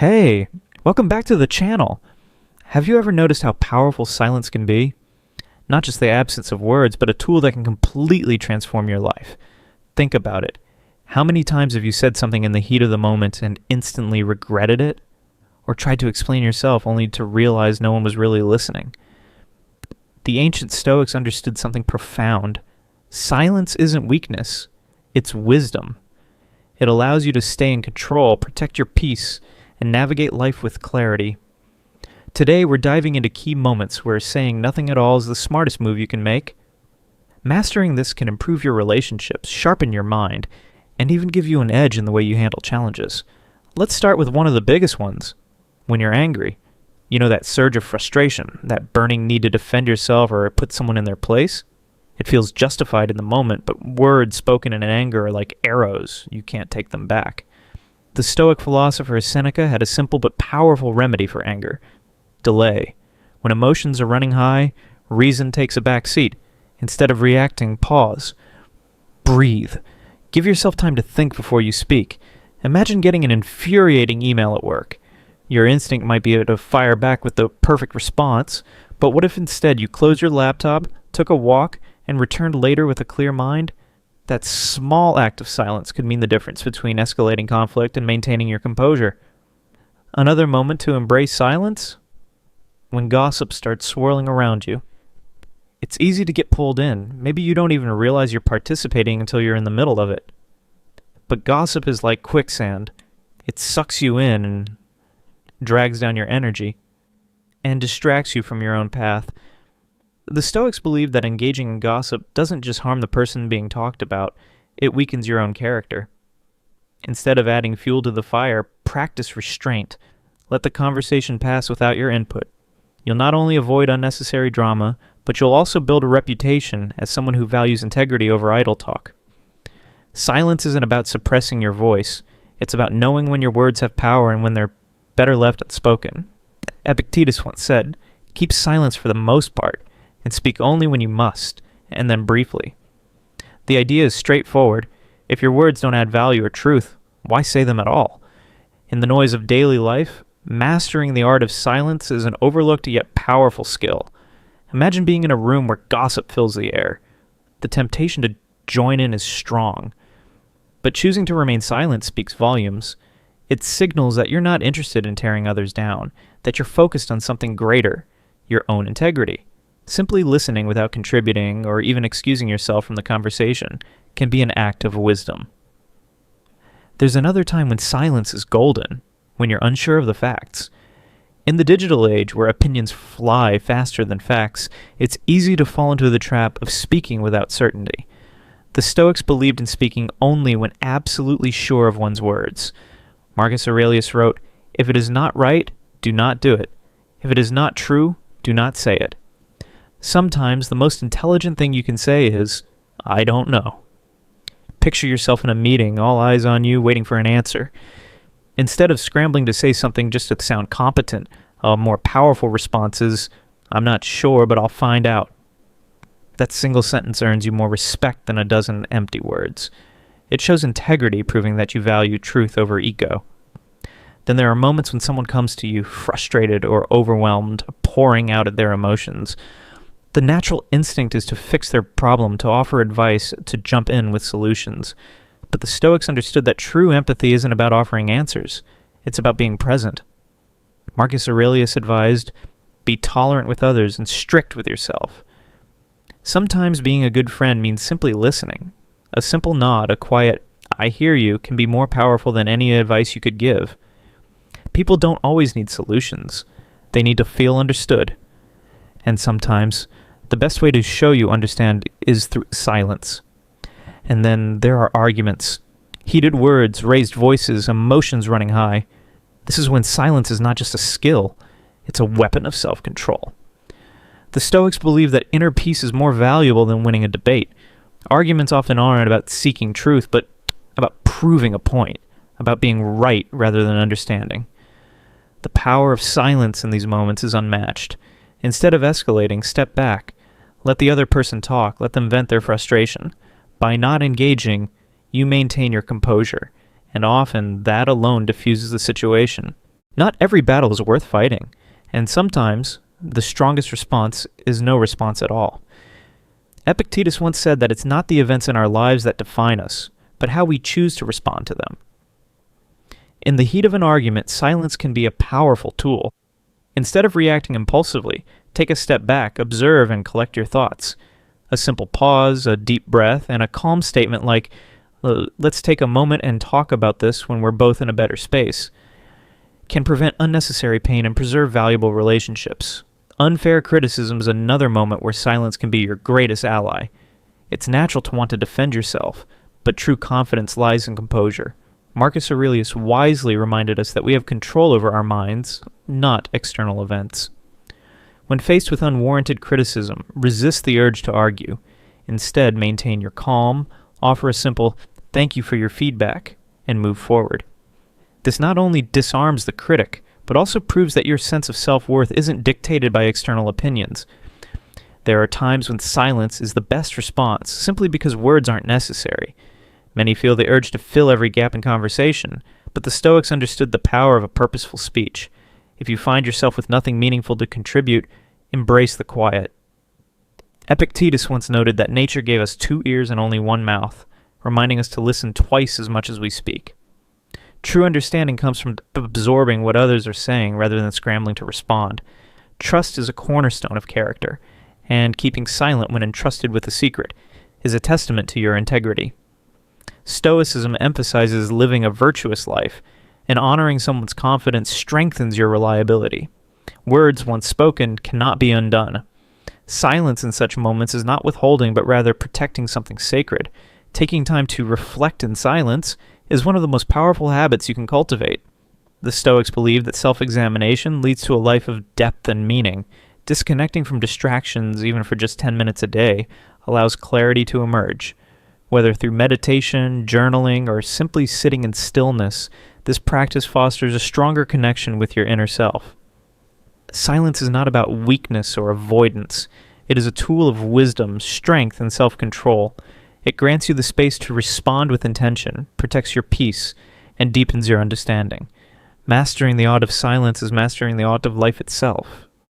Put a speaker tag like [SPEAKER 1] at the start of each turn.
[SPEAKER 1] Hey, welcome back to the channel. Have you ever noticed how powerful silence can be? Not just the absence of words, but a tool that can completely transform your life. Think about it. How many times have you said something in the heat of the moment and instantly regretted it? Or tried to explain yourself only to realize no one was really listening? The ancient Stoics understood something profound. Silence isn't weakness, it's wisdom. It allows you to stay in control, protect your peace, and navigate life with clarity. Today, we're diving into key moments where saying nothing at all is the smartest move you can make. Mastering this can improve your relationships, sharpen your mind, and even give you an edge in the way you handle challenges. Let's start with one of the biggest ones. When you're angry. You know, that surge of frustration, that burning need to defend yourself or put someone in their place? It feels justified in the moment, but words spoken in anger are like arrows. You can't take them back. The Stoic philosopher Seneca had a simple but powerful remedy for anger. Delay. When emotions are running high, reason takes a back seat. Instead of reacting, pause. Breathe. Give yourself time to think before you speak. Imagine getting an infuriating email at work. Your instinct might be to fire back with the perfect response, but what if instead you closed your laptop, took a walk, and returned later with a clear mind? That small act of silence could mean the difference between escalating conflict and maintaining your composure. Another moment to embrace silence? When gossip starts swirling around you. It's easy to get pulled in. Maybe you don't even realize you're participating until you're in the middle of it. But gossip is like quicksand. It sucks you in and drags down your energy and distracts you from your own path. The Stoics believed that engaging in gossip doesn't just harm the person being talked about, it weakens your own character. Instead of adding fuel to the fire, practice restraint. Let the conversation pass without your input. You'll not only avoid unnecessary drama, but you'll also build a reputation as someone who values integrity over idle talk. Silence isn't about suppressing your voice. It's about knowing when your words have power and when they're better left unspoken. Epictetus once said, "Keep silence for the most part, and speak only when you must, and then briefly." The idea is straightforward. If your words don't add value or truth, why say them at all? In the noise of daily life, mastering the art of silence is an overlooked yet powerful skill. Imagine being in a room where gossip fills the air. The temptation to join in is strong. But choosing to remain silent speaks volumes. It signals that you're not interested in tearing others down, that you're focused on something greater, your own integrity. Simply listening without contributing or even excusing yourself from the conversation can be an act of wisdom. There's another time when silence is golden, when you're unsure of the facts. In the digital age where opinions fly faster than facts, it's easy to fall into the trap of speaking without certainty. The Stoics believed in speaking only when absolutely sure of one's words. Marcus Aurelius wrote, "If it is not right, do not do it. If it is not true, do not say it." Sometimes the most intelligent thing you can say is, "I don't know." Picture yourself in a meeting, all eyes on you, waiting for an answer. Instead of scrambling to say something just to sound competent, a more powerful response is, "I'm not sure, but I'll find out." That single sentence earns you more respect than a dozen empty words. It shows integrity, proving that you value truth over ego. Then there are moments when someone comes to you frustrated or overwhelmed, pouring out at their emotions. The natural instinct is to fix their problem, to offer advice, to jump in with solutions. But the Stoics understood that true empathy isn't about offering answers. It's about being present. Marcus Aurelius advised, "Be tolerant with others and strict with yourself." Sometimes being a good friend means simply listening. A simple nod, a quiet, "I hear you," can be more powerful than any advice you could give. People don't always need solutions. They need to feel understood. And sometimes, the best way to show you understand is through silence. And then there are arguments. Heated words, raised voices, emotions running high. This is when silence is not just a skill, it's a weapon of self-control. The Stoics believe that inner peace is more valuable than winning a debate. Arguments often aren't about seeking truth, but about proving a point, about being right rather than understanding. The power of silence in these moments is unmatched. Instead of escalating, step back. Let the other person talk. Let them vent their frustration. By not engaging, you maintain your composure, and often that alone diffuses the situation. Not every battle is worth fighting, and sometimes the strongest response is no response at all. Epictetus once said that it's not the events in our lives that define us, but how we choose to respond to them. In the heat of an argument, silence can be a powerful tool. Instead of reacting impulsively, take a step back, observe, and collect your thoughts. A simple pause, a deep breath, and a calm statement like, let's take a moment and talk about this when we're both in a better space, can prevent unnecessary pain and preserve valuable relationships. Unfair criticism is another moment where silence can be your greatest ally. It's natural to want to defend yourself, but true confidence lies in composure. Marcus Aurelius wisely reminded us that we have control over our minds, not external events. When faced with unwarranted criticism, resist the urge to argue. Instead, maintain your calm, offer a simple "thank you for your feedback," and move forward. This not only disarms the critic, but also proves that your sense of self-worth isn't dictated by external opinions. There are times when silence is the best response, simply because words aren't necessary. Many feel the urge to fill every gap in conversation, but the Stoics understood the power of a purposeful speech. If you find yourself with nothing meaningful to contribute, embrace the quiet. Epictetus once noted that nature gave us 2 ears and only 1 mouth, reminding us to listen twice as much as we speak. True understanding comes from absorbing what others are saying rather than scrambling to respond. Trust is a cornerstone of character, and keeping silent when entrusted with a secret is a testament to your integrity. Stoicism emphasizes living a virtuous life, and honoring someone's confidence strengthens your reliability. Words once spoken cannot be undone. Silence in such moments is not withholding, but rather protecting something sacred. Taking time to reflect in silence is one of the most powerful habits you can cultivate. The Stoics believe that self-examination leads to a life of depth and meaning. Disconnecting from distractions, even for just 10 minutes a day, allows clarity to emerge. Whether through meditation, journaling, or simply sitting in stillness, this practice fosters a stronger connection with your inner self. Silence is not about weakness or avoidance. It is a tool of wisdom, strength, and self-control. It grants you the space to respond with intention, protects your peace, and deepens your understanding. Mastering the art of silence is mastering the art of life itself.